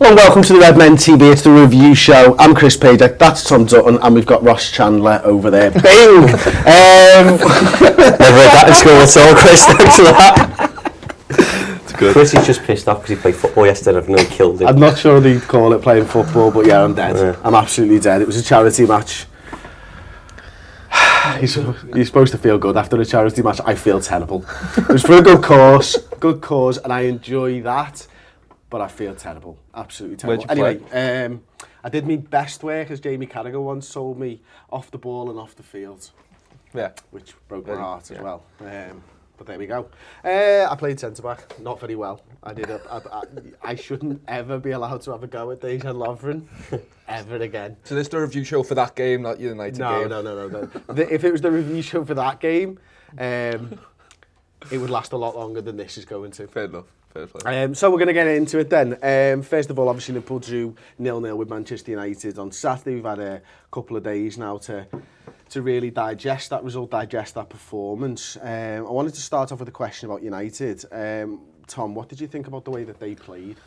Well, welcome to the Redmen TV. It's the review show. I'm Chris Paydeck, that's Tom Dutton, and we've got Ross Chandler over there. Bing! Never had that in school at all, Chris. Thanks for that. It's good. Chris is just pissed off because he played football yesterday and I've nearly killed him. I'm not sure they'd call it playing football, but yeah, I'm dead. Yeah. I'm absolutely dead. It was a charity match. You're supposed to feel good after a charity match. I feel terrible. It was for a good cause, and I enjoy that. But I feel terrible, absolutely terrible. Anyway, I did my best work, as Jamie Carragher once told me, off the ball and off the field. Yeah. Which broke my heart as well. But there we go. I played centre-back, not very well. I shouldn't ever be allowed to have a go at Dejan Lovren, ever again. So this is the review show for that game, not United game? No. If it was the review show for that game, it would last a lot longer than this is going to. Fair enough. So we're going to get into it then. First of all, obviously Liverpool drew 0-0 with Manchester United on Saturday. We've had a couple of days now to really digest that result, digest that performance. I wanted to start off with a question about United. Tom, what did you think about the way that they played?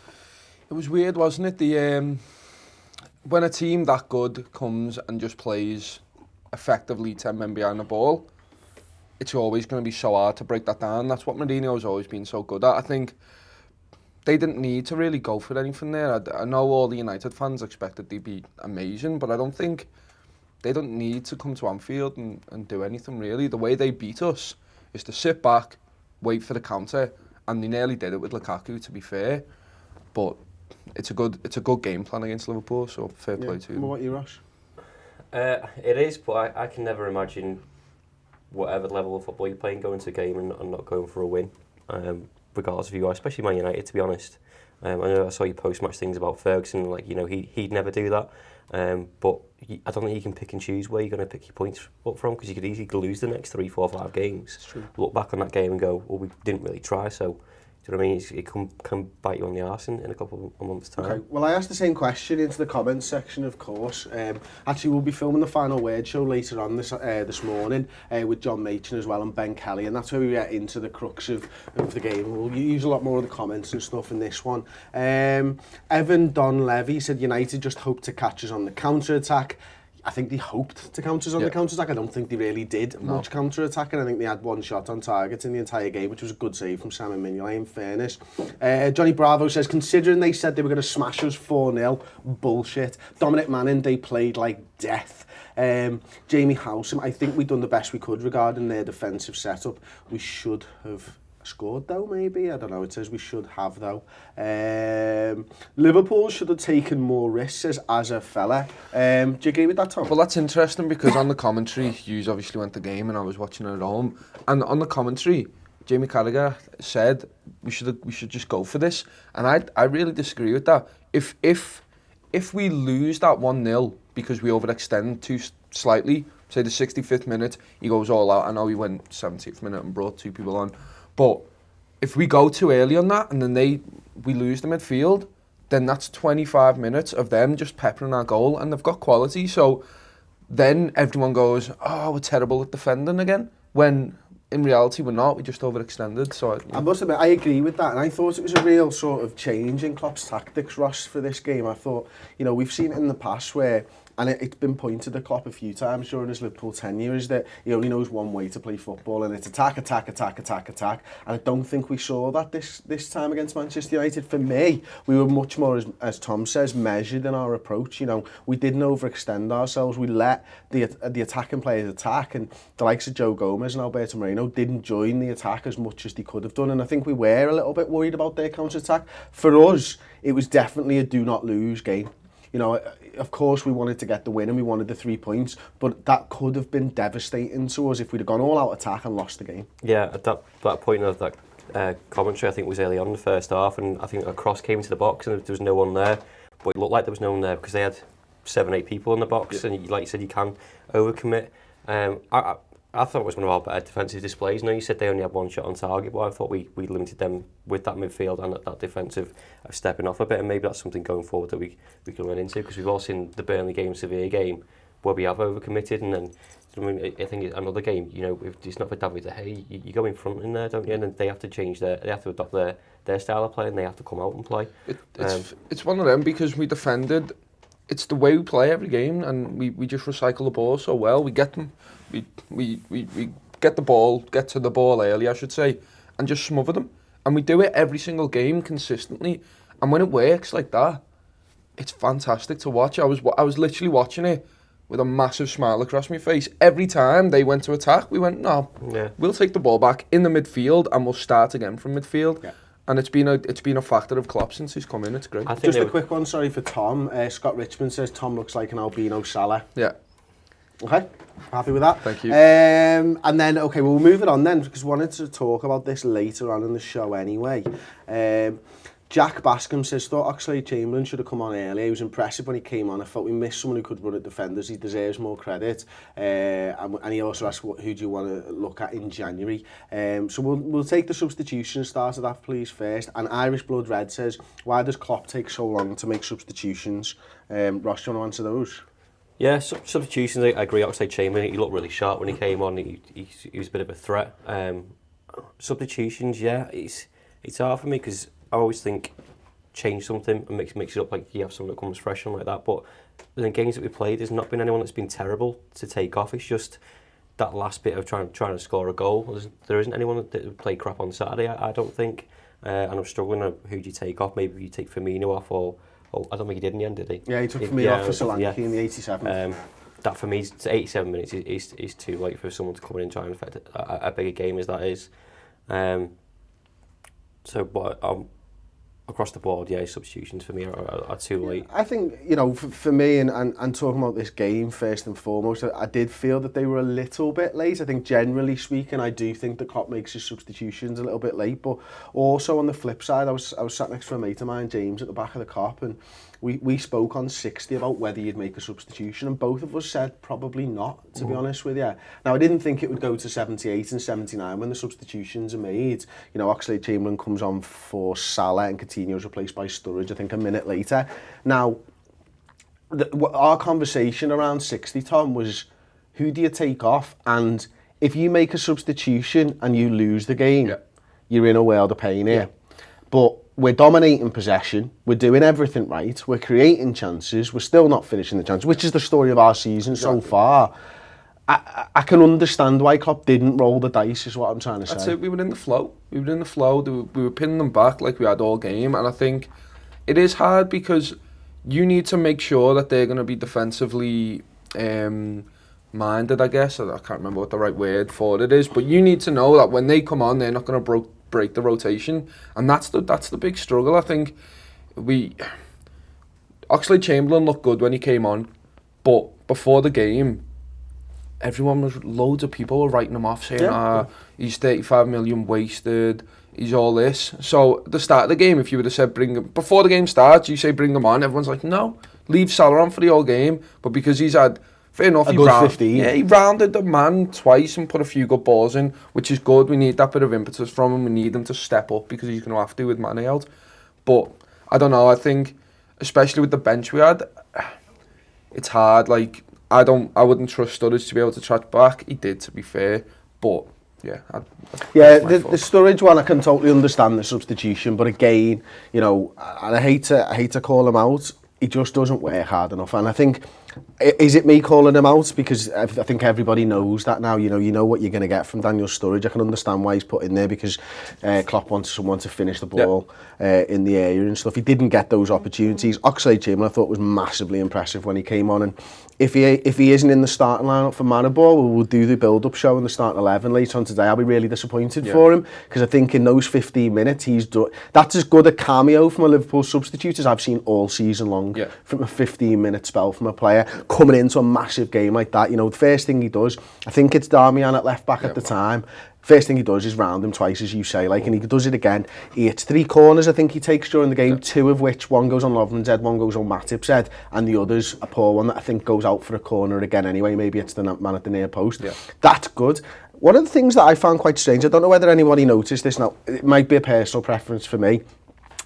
It was weird, wasn't it? When a team that good comes and just plays effectively 10 men behind the ball, it's always going to be so hard to break that down. That's what Mourinho's always been so good at. I think they didn't need to really go for anything there. I know all the United fans expected they'd be amazing, but I don't think they don't need to come to Anfield and do anything really. The way they beat us is to sit back, wait for the counter, and they nearly did it with Lukaku, to be fair. But it's a good game plan against Liverpool, so fair play to them. What about you, Ross? It is, but I can never imagine whatever level of football you're playing, going to a game and not going for a win, regardless of who you are, especially Man United, to be honest. I know I saw you post-match things about Ferguson, like, you know, he'd never do that, but I don't think you can pick and choose where you're going to pick your points up from, because you could easily lose the next 3, 4, 5 games, look back on that game and go, well, we didn't really try, so... Do you know what I mean? It can bite you on the arse in a couple of months' time. Okay. Well, I asked the same question into the comments section, of course. Actually, we'll be filming the Final Word show later on this morning with John Machin as well and Ben Kelly, and that's where we get into the crux of the game. We'll use a lot more of the comments and stuff in this one. Evan Don Levy said United just hoped to catch us on the counter-attack. I think they hoped to counter us on the counter-attack. I don't think they really did much counter-attack, and I think they had one shot on target in the entire game, which was a good save from Simon Mignolet, in fairness. Johnny Bravo says, considering they said they were going to smash us 4-0, bullshit. Dominic Manning, they played like death. Jamie Howsam, I think we've done the best we could regarding their defensive setup. We should have scored though, maybe. I don't know. It says we should have though. Liverpool should have taken more risks, says as a fella. Do you agree with that, Tom? Well, that's interesting because on the commentary, Hughes obviously went the game and I was watching it at home. And on the commentary, Jamie Carragher said we should just go for this. And I really disagree with that. If we lose that 1-0 because we overextend too slightly, say the 65th minute, he goes all out. I know he went 70th minute and brought 2 people on. But if we go too early on that and then we lose the midfield, then that's 25 minutes of them just peppering our goal, and they've got quality. So then everyone goes, oh, we're terrible at defending again, when in reality we're not. We just overextended. So I must admit, I agree with that, and I thought it was a real sort of change in Klopp's tactics, Ross, for this game. I thought, you know, we've seen it in the past where, and it's been pointed at Klopp a few times during his Liverpool tenure, is that he only knows one way to play football, and it's attack. And I don't think we saw that this time against Manchester United. For me, we were much more, as Tom says, measured in our approach. You know, we didn't overextend ourselves. We let the attacking players attack, and the likes of Joe Gomez and Alberto Moreno didn't join the attack as much as they could have done. And I think we were a little bit worried about their counter-attack. For us, it was definitely a do-not-lose game. You know, of course we wanted to get the win and we wanted the 3 points, but that could have been devastating to us if we'd have gone all out attack and lost the game. Yeah, at that point of that commentary, I think was early on in the first half, and I think a cross came into the box and there was no one there, but it looked like there was no one there because they had 7-8 people in the box, and like you said, you can overcommit. I thought it was one of our better defensive displays. I know you said they only had one shot on target, but I thought we limited them with that midfield and that defensive stepping off a bit, and maybe that's something going forward that we can run into, because we've all seen the Burnley game, Sevilla game, where we have overcommitted, and then I mean, I think another game, you know, if it's not for David De Gea, you go in front in there, don't you? And then they have to change they have to adopt their style of play, and they have to come out and play. It's one of them because we defended. It's the way we play every game, and we just recycle the ball so well. We get them, we get the ball, get to the ball early, I should say, and just smother them. And we do it every single game consistently. And when it works like that, it's fantastic to watch. I was literally watching it with a massive smile across my face. Every time they went to attack, we went, no, we'll take the ball back in the midfield and we'll start again from midfield. Yeah. And it's been a factor of Klopp since he's come in. It's great. Just a quick one, sorry, for Tom. Scott Richmond says Tom looks like an albino Salah. Yeah. Okay, happy with that. Thank you. And then, okay, we'll move it on then, because we wanted to talk about this later on in the show anyway. Jack Bascom says, thought Oxlade-Chamberlain should have come on earlier. He was impressive when he came on. I felt we missed someone who could run at defenders. He deserves more credit. And he also asked, who do you want to look at in January? So we'll take the substitution start of that, please, first. And Irish Blood Red says, why does Klopp take so long to make substitutions? Ross, do you want to answer those? Yeah, substitutions, I agree. Oxlade-Chamberlain, he looked really sharp when he came on. He was a bit of a threat. Substitutions, yeah, it's hard for me because I always think change something and mix it up, like you have someone that comes fresh and like that. But in the games that we played, there's not been anyone that's been terrible to take off. It's just that last bit of trying to score a goal. There isn't anyone that would play crap on Saturday, I don't think. And I'm struggling. Who do you take off? Maybe you take Firmino off, or I don't think he did in the end, did he? Yeah, he took Firmino off for Solanke in the 87th. That for me, 87 minutes is too late for someone to come in and try and affect a bigger game as that is. Across the board, yeah, substitutions for me are too late. I think, you know, for me, and talking about this game first and foremost, I did feel that they were a little bit late. I think generally speaking, I do think the Klopp makes his substitutions a little bit late, but also on the flip side, I was sat next to a mate of mine, James, at the back of the Kop, and we spoke on 60 about whether you'd make a substitution, and both of us said probably not, to be honest with you. Now, I didn't think it would go to 78 and 79 when the substitutions are made. You know, Oxlade-Chamberlain comes on for Salah and Coutinho's replaced by Sturridge, I think, a minute later. Now, our conversation around 60, Tom, was who do you take off? And if you make a substitution and you lose the game, you're in a world of pain here. But we're dominating possession, we're doing everything right, we're creating chances, we're still not finishing the chances, which is the story of our season so far. I can understand why Klopp didn't roll the dice, is what I'm trying to say. That's it, we were in the flow. We were pinning them back like we had all game, and I think it is hard because you need to make sure that they're going to be defensively minded, I guess. I can't remember what the right word for it is, but you need to know that when they come on, they're not going to break the rotation, and that's the big struggle. I think Oxlade-Chamberlain looked good when he came on, but before the game, loads of people were writing him off, saying, he's 35 million wasted, he's all this. So at the start of the game, if you would have said before the game starts, you say bring him on, everyone's like, no, leave Salah on for the whole game. But because he's had, fair enough, he 15. Yeah, he rounded the man twice and put a few good balls in, which is good. We need that bit of impetus from him. We need him to step up because he's going to have to with Mane out. But I don't know, I think, especially with the bench we had, it's hard. Like, I wouldn't trust Sturridge to be able to track back. He did, to be fair, but yeah. The Sturridge one, I can totally understand the substitution, but again, you know, and I hate to call him out, he just doesn't work hard enough. And I think, is it me calling him out? Because I think everybody knows that now. You know what you're going to get from Daniel Sturridge. I can understand why he's put in there because Klopp wants someone to finish the ball in the area and stuff. He didn't get those opportunities. Oxlade-Chamberlain I thought was massively impressive when he came on, and if he isn't in the starting lineup for Manabor, we'll do the build-up show in the starting 11 later on today. I'll be really disappointed for him because I think in those 15 minutes that's as good a cameo from a Liverpool substitute as I've seen all season long. From a 15-minute spell from a player coming into a massive game like that. You know, the first thing he does, I think it's Darmian at left back at the time. First thing he does is round him twice, as you say, and he does it again. He hits 3 corners, I think he takes during the game, 2 of which, one goes on Lovren's head, one goes on Matip's head, and the other's a poor one that I think goes out for a corner again anyway. Maybe it's the man at the near post. That's good. One of the things that I found quite strange, I don't know whether anybody noticed this now, it might be a personal preference for me.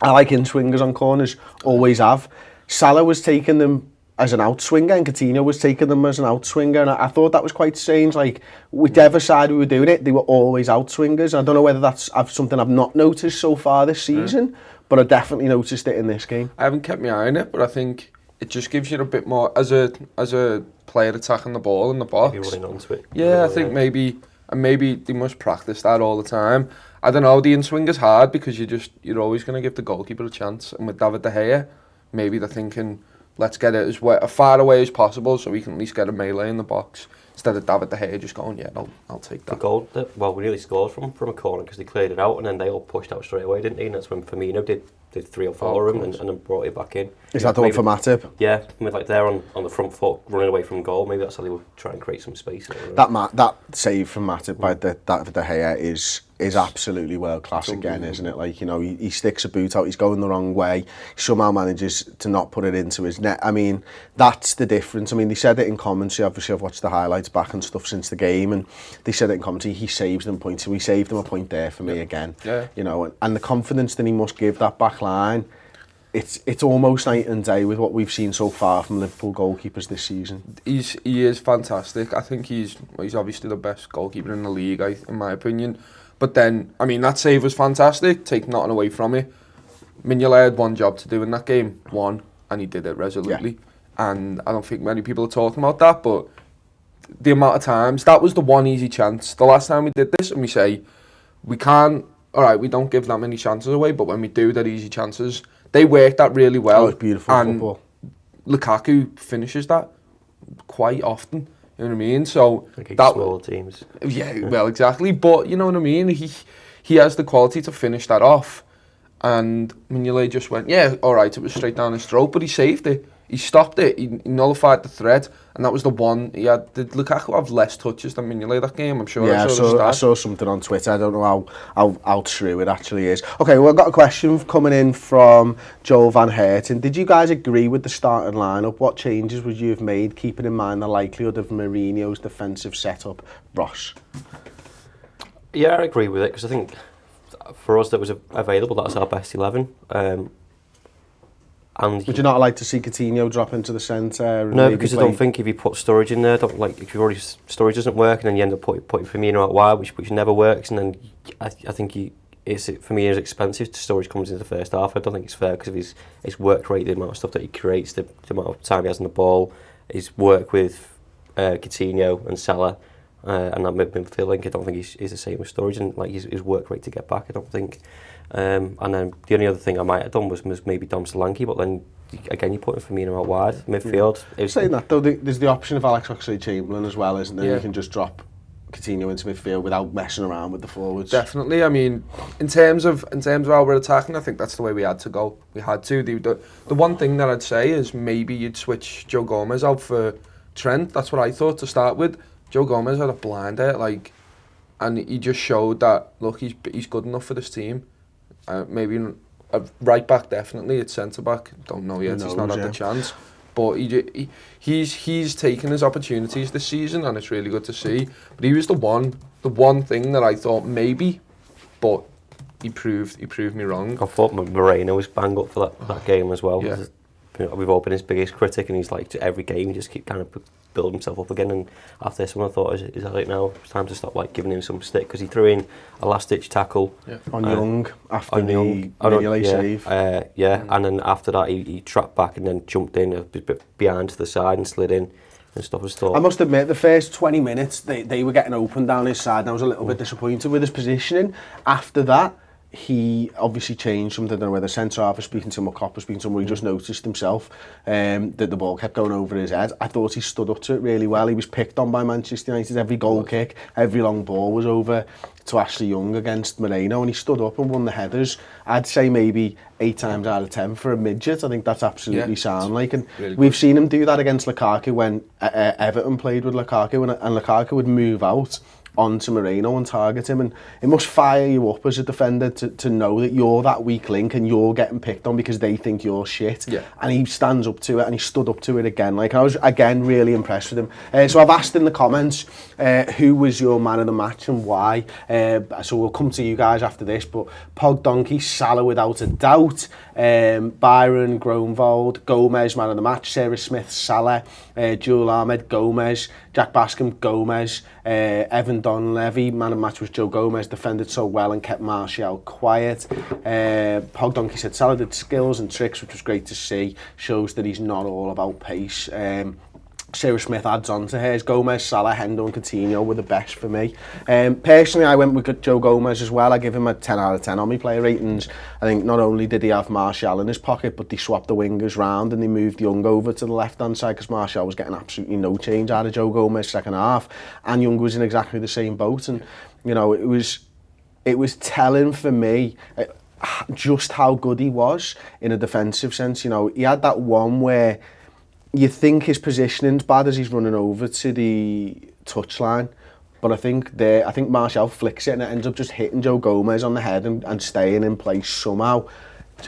I like in-swingers on corners, always have. Salah was taking them as an outswinger, and Coutinho was taking them as an outswinger, and I thought that was quite strange. Like, whichever side we were doing it, they were always outswingers. I don't know whether that's something I've not noticed so far this season, but I definitely noticed it in this game. I haven't kept my eye on it, but I think it just gives you a bit more as a player attacking the ball in the box. Maybe running onto it. Yeah, I think maybe they must practice that all the time. I don't know, the in-swinger's hard because you're always going to give the goalkeeper a chance. And with David De Gea, maybe they're thinking, let's get it as far away as possible so we can at least get a melee in the box. Instead of David De Gea just going, yeah, I'll take that. The goal, we nearly scored from a corner because they cleared it out and then they all pushed out straight away, didn't they? And that's when Firmino did 3 or 4 of them and then brought it back in. Is that the one for Matip? Yeah, with like there on the front foot running away from goal. Maybe that's how they would try and create some space. That save from Matip by De Gea is absolutely world class again, isn't it? Like, you know, he sticks a boot out, he's going the wrong way, he somehow manages to not put it into his net. I mean, that's the difference. I mean, they said it in commentary. Obviously, I've watched the highlights back and stuff since the game, and they said it in commentary. He saves them points, so he saved them a point there for me again. Yeah. You know, and the confidence that he must give that back line. It's almost night and day with what we've seen so far from Liverpool goalkeepers this season. He is fantastic. I think he's obviously the best goalkeeper in the league, in my opinion. But then, I mean, that save was fantastic. Take nothing away from it. Mignolet had one job to do in that game, and he did it resolutely. Yeah. And I don't think many people are talking about that, but the amount of times, that was the one easy chance. The last time we did this, and we say, we can't, all right, we don't give that many chances away, but when we do, they're easy chances. They worked that really well. That was beautiful football. Lukaku finishes that quite often. You know what I mean? So that smaller teams. Yeah, well, exactly. But you know what I mean? He has the quality to finish that off. And Mignolet just went, yeah, all right, it was straight down his throat, but he saved it. He stopped it. He nullified the threat, and that was the one. He had. Did Lukaku have less touches than Mignolet that game? I'm sure. Yeah, I saw something on Twitter. I don't know how true it actually is. Okay, well, I've got a question coming in from Joel Van Herten. Did you guys agree with the starting lineup? What changes would you have made, keeping in mind the likelihood of Mourinho's defensive setup? Ross. Yeah, I agree with it because I think for us that was available. That's our best 11. And would you not like to see Coutinho drop into the centre? No, because I don't think if you put Sturridge in there, if you already Sturridge doesn't work, and then you end up putting Firmino out wide, which never works, and then I think for me, it's expensive. Sturridge comes into the first half. I don't think it's fair because of his work rate, the amount of stuff that he creates, the amount of time he has on the ball, his work with Coutinho and Salah, and that midfield link. I don't think he's the same as Sturridge, and like his work rate to get back. I don't think. And then the only other thing I might have done was maybe Dom Solanke, but then again you're putting Firmino out wide midfield. Saying that though, there's the option of Alex Oxlade-Chamberlain as well, isn't there? Yeah. You can just drop Coutinho into midfield without messing around with the forwards. Definitely. I mean, in terms of how we're attacking, I think that's the way we had to go. We had to. The one thing that I'd say is maybe you'd switch Joe Gomez out for Trent. That's what I thought to start with. Joe Gomez had a blinder, and he just showed that look, he's good enough for this team. Maybe a right back, definitely. It's centre back. Don't know yet. He's not had the chance, but he's taken his opportunities this season, and it's really good to see. But he was the one thing that I thought maybe, but he proved me wrong. I thought Moreno was bang up for that game as well. Yeah. We've all been his biggest critic, and he's like every game he just keep kind of build himself up again. And after this one, I thought, is that right now? It's time to stop giving him some stick, because he threw in a last-ditch tackle on Young after the Mignolet save. And then after that, he trapped back and then jumped in a bit behind to the side and slid in and stuff. I must admit, the first 20 minutes they were getting open down his side, and I was a little bit disappointed with his positioning. After that, he obviously changed something. I don't know whether centre half was speaking to him or Cop was speaking to him, where he just noticed himself that the ball kept going over his head. I thought he stood up to it really well. He was picked on by Manchester United. Every goal kick, every long ball was over to Ashley Young against Moreno, and he stood up and won the headers. I'd say maybe 8 times out of 10 for a midget. I think that's absolutely sound. And really we've seen him do that against Lukaku when Everton played with Lukaku, and Lukaku would move out onto Moreno and target him, and it must fire you up as a defender to know that you're that weak link and you're getting picked on because they think you're shit. Yeah. And he stands up to it, and he stood up to it again. Like, I was again really impressed with him. So I've asked in the comments who was your man of the match and why. So we'll come to you guys after this, but Pog Donkey, Salah without a doubt, Byron, Groenwald, Gomez man of the match, Sarah Smith, Salah, Joel Ahmed, Gomez, Jack Bascom, Gomez, Evan Donlevy, man of the match was Joe Gomez, defended so well and kept Martial quiet. Pog Donkey said Salah did skills and tricks, which was great to see, shows that he's not all about pace. Sarah Smith adds on to hers. Gomez, Salah, Hendo and Coutinho were the best for me. Personally, I went with Joe Gomez as well. I give him a 10 out of 10 on my player ratings. I think not only did he have Martial in his pocket, but they swapped the wingers round and they moved Young over to the left-hand side because Martial was getting absolutely no change out of Joe Gomez second half. And Young was in exactly the same boat. And, you know, it was telling for me just how good he was in a defensive sense. You know, he had that one where you think his positioning's bad as he's running over to the touchline, but I think Martial flicks it and it ends up just hitting Joe Gomez on the head and staying in place somehow.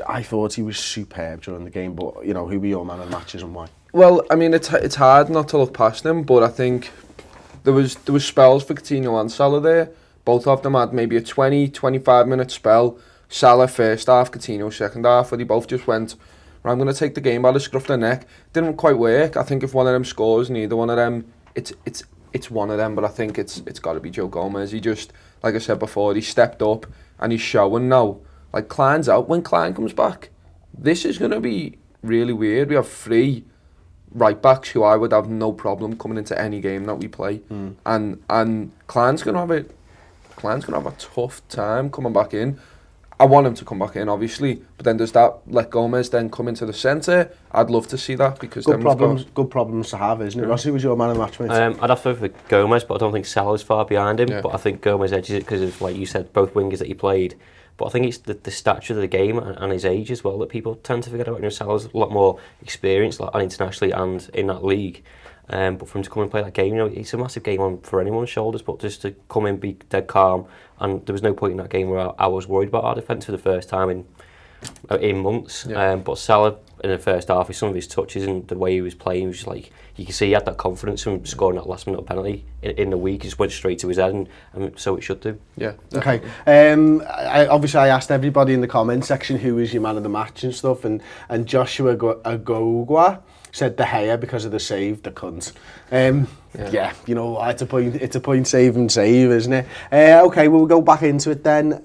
I thought he was superb during the game, but you know, who were your man of the matches and why? Well, I mean, it's hard not to look past him, but I think there was spells for Coutinho and Salah there. Both of them had maybe a 20-25 minute spell. Salah first half, Coutinho second half, where they both just went, I'm going to take the game by the scruff of the neck. Didn't quite work. I think if one of them scores, neither one of them, it's one of them, but I think it's got to be Joe Gomez. He just, like I said before, he stepped up and he's showing now. Like, Klein's out. When Klein comes back, this is going to be really weird. We have 3 right-backs who I would have no problem coming into any game that we play. And Klein's going to have a tough time coming back in. I want him to come back in, obviously, but then does that let Gomez then come into the centre? I'd love to see that because good problems to have, isn't it? Rossi, was your man of the match, mate? I'd have to go for Gomez, but I don't think Salah's far behind him. Yeah. But I think Gomez edges it because of, like you said, both wingers that he played. But I think it's the stature of the game and his age as well that people tend to forget about. You know, Salah's a lot more experienced, like, internationally and in that league. But for him to come and play that game, you know, it's a massive game on for anyone's shoulders. But just to come in, be dead calm, and there was no point in that game where I was worried about our defence for the first time in months. Yeah. But Salah in the first half, with some of his touches and the way he was playing, was just like, you can see he had that confidence from scoring that last minute penalty in the week. It just went straight to his head, and so it should do. Yeah. Definitely. Okay. I asked everybody in the comment section who was your man of the match and stuff, and Joshua Agogwa said De Gea because of the save, the cunt. Yeah, you know, it's a point save, isn't it? Okay, we'll go back into it then.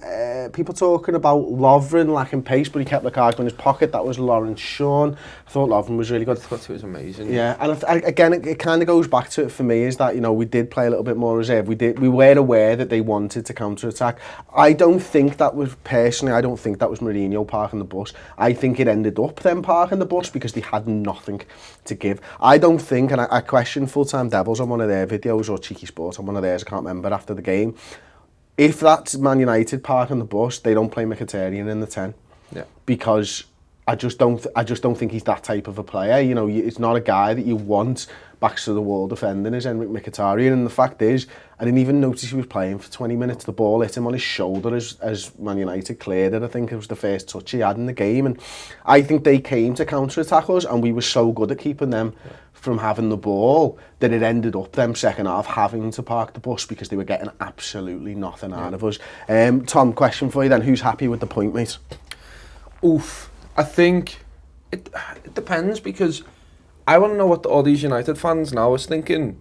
People talking about Lovren lacking pace, but he kept Lukaku in his pocket. That was Lawrence Shawn. I thought Lovren was really good. I thought he was amazing. Yeah, and again, it kind of goes back to it for me, is that, you know, we did play a little bit more reserve. We were aware that they wanted to counter-attack. I don't think that was Mourinho parking the bus. I think it ended up them parking the bus because they had nothing to give. I don't think, and I questioned Full-Time Devils on one of their videos, or Cheeky Sports on one of theirs, I can't remember, after the game. If that's Man United parking the bus, they don't play Mkhitaryan in the 10. Yeah. Because I just don't think he's that type of a player. You know, it's not a guy that you want backs to the wall defending as Henrik Mkhitaryan. And the fact is, I didn't even notice he was playing for 20 minutes. The ball hit him on his shoulder as Man United cleared it. I think it was the first touch he had in the game. And I think they came to counter-attack us, and we were so good at keeping them from having the ball that it ended up them second half having to park the bus because they were getting absolutely nothing out of us. Tom, question for you then. Who's happy with the point, mate? Oof. I think it depends, because I want to know what all these United fans now is thinking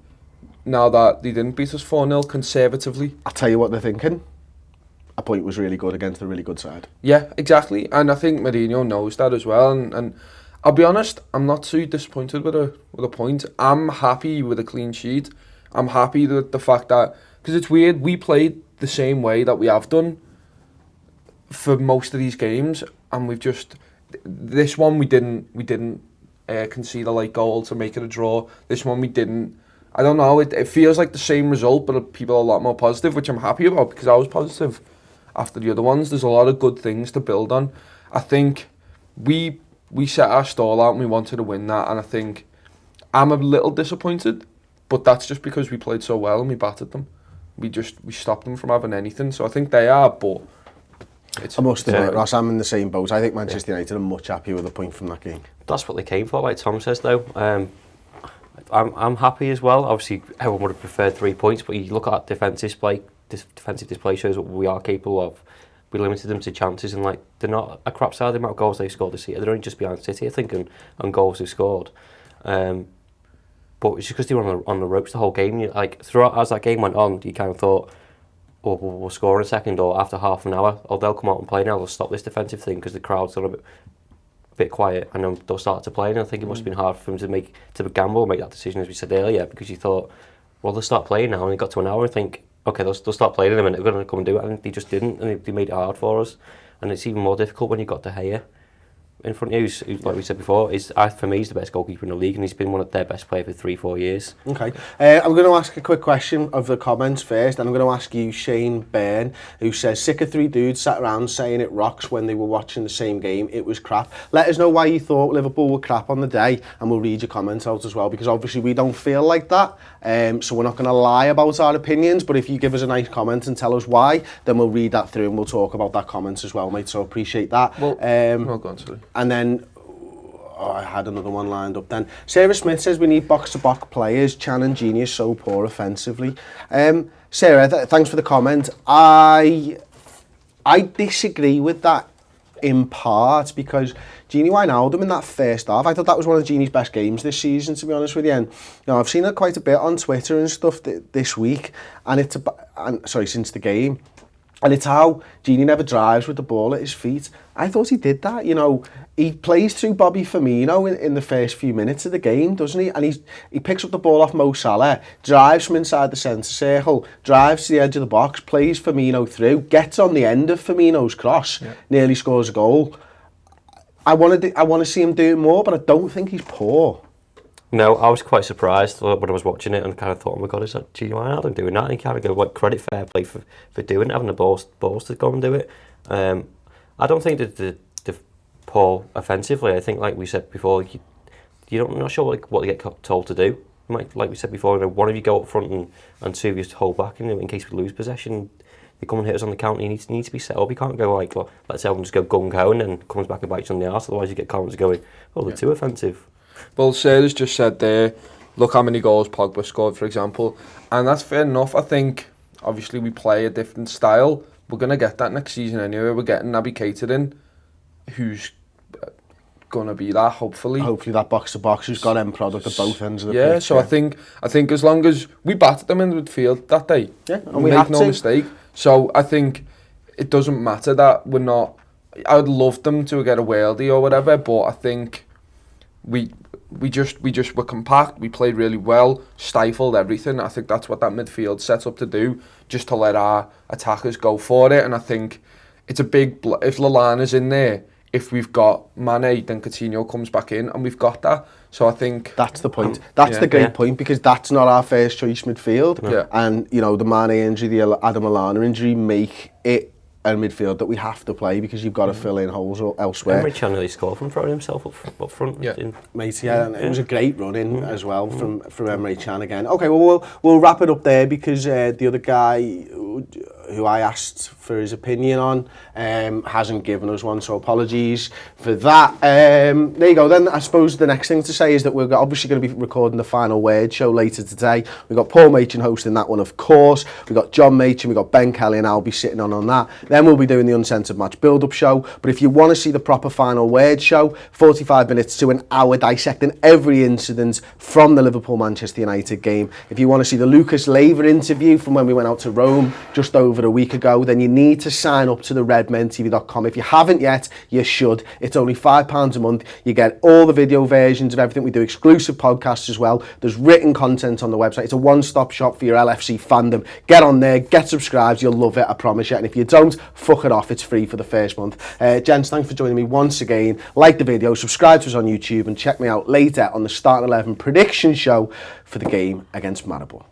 now that they didn't beat us 4-0 conservatively. I'll tell you what they're thinking. A point was really good against a really good side. Yeah, exactly. And I think Mourinho knows that as well. And I'll be honest, I'm not too disappointed with a point. I'm happy with a clean sheet. I'm happy with the fact that, because it's weird, we played the same way that we have done for most of these games, and we've just, this one we didn't concede a late goal to make it a draw. This one we didn't. I don't know, it feels like the same result, but people are a lot more positive, which I'm happy about, because I was positive after the other ones. There's a lot of good things to build on. I think we set our stall out and we wanted to win that, and I think I'm a little disappointed, but that's just because we played so well and we battered them. we stopped them from having anything. So I think they are, but I must admit, Ross, I'm in the same boat. I think Manchester United are much happier with a point from that game. That's what they came for, like Tom says, though. I'm happy as well. Obviously, everyone would have preferred 3 points, but you look at defensive display shows what we are capable of. We limited them to chances, and like they're not a crap side. The amount of goals they scored this year, they're only just behind City, I think, on goals they scored. But it's just because they were on the ropes the whole game. Like throughout, as that game went on, you kind of thought, "Oh, we'll score in a second, or after half an hour, or they'll come out and play now. They'll stop this defensive thing because the crowd's a bit quiet, and then they'll start to play." And I think it must have been hard for them to gamble, make that decision, as we said earlier, because you thought, well, they'll start playing now, and it got to an hour and think, okay, they'll start playing in a minute. They're going to come and do it, and they just didn't, and they made it hard for us. And it's even more difficult when you've got De Gea in front of you, who's, like we said before, for me, he's the best goalkeeper in the league, and he's been one of their best players for 3-4 years. Okay. I'm going to ask a quick question of the comments first, and I'm going to ask you, Shane Byrne, who says, sick of 3 dudes sat around saying it rocks when they were watching the same game. It was crap. Let us know why you thought Liverpool were crap on the day, and we'll read your comments out as well, because obviously we don't feel like that, so we're not going to lie about our opinions, but if you give us a nice comment and tell us why, then we'll read that through and we'll talk about that comments as well, mate, so appreciate that. Well, go on, sorry. And then, I had another one lined up then. Sarah Smith says we need box-to-box players. Chan and Genie are so poor offensively. Sarah, thanks for the comment. I disagree with that in part because Genie Wijnaldum in that first half, I thought that was one of Genie's best games this season, to be honest with you. And I've seen it quite a bit on Twitter and stuff this week, and since the game. And it's how Genie never drives with the ball at his feet. I thought he did that, He plays through Bobby Firmino in the first few minutes of the game, doesn't he? And he picks up the ball off Mo Salah, drives from inside the centre circle, drives to the edge of the box, plays Firmino through, gets on the end of Firmino's cross, nearly scores a goal. I want to see him do it more, but I don't think he's poor. No, I was quite surprised when I was watching it and kind of thought, oh my God, is that Genie Wijnaldum doing that? And you kind of go, what credit, fair play for doing it, having the balls to go and do it. I don't think that the poor offensively. I think, like we said before, you're not sure what they get told to do. Like we said before, one of you go up front and 2 of you hold back, and in case we lose possession, they come and hit us on the counter. You need to be set up. You can't go like, well, let's everyone just go gung-ho and then comes back and bites you on the arse. Otherwise, you get comments going, oh, they're too offensive. Well, Sarah's just said there, look how many goals Pogba scored, for example. And that's fair enough. I think, obviously, we play a different style. We're going to get that next season anyway. We're getting Naby Keita in, who's going to be that, hopefully. Hopefully that box-to-box who's got end product at both ends of the pitch. Yeah, so I think as long as we battered them in the midfield that day, and we make no mistake. So I think it doesn't matter that we're not... I would love them to get a worldie or whatever, but I think we just were compact. We played really well, stifled everything. I think that's what that midfield sets up to do, just to let our attackers go for it. And I think it's a big... If Lallana's in there, if we've got Mane, then Coutinho comes back in, and we've got that. So I think... That's the point. That's the great point, because that's not our first choice midfield. Yeah. And, the Mane injury, the Adam Lallana injury make it a midfield that we have to play, because you've got to fill in holes elsewhere. Emre Can really scored from throwing himself up front. Yeah, mate, and it was a great run in as well from Emre Can again. Okay, well, we'll wrap it up there, because the other guy who I asked for his opinion on hasn't given us one, so apologies for that. There you go. Then I suppose the next thing to say is that we're obviously going to be recording the Final Word show later today. We've got Paul Machin hosting that one, of course. We've got John Machin, we've got Ben Kelly, and I'll be sitting on that. Then we'll be doing the Uncensored Match build-up show. But if you want to see the proper Final Word show, 45 minutes to an hour dissecting every incident from the Liverpool-Manchester United game. If you want to see the Lucas Leiva interview from when we went out to Rome just over a week ago, then you need to sign up to the redmentv.com. If you haven't yet, you should. It's only £5 a month. You get all the video versions of everything we do, exclusive podcasts as well. There's written content on the website. It's a one-stop shop for your LFC fandom. Get on there, get subscribed. You'll love it, I promise you. And if you don't, fuck it off. It's free for the first month. Gents, thanks for joining me once again. Like the video, subscribe to us on YouTube, and check me out later on the Starting 11 prediction show for the game against Maribor.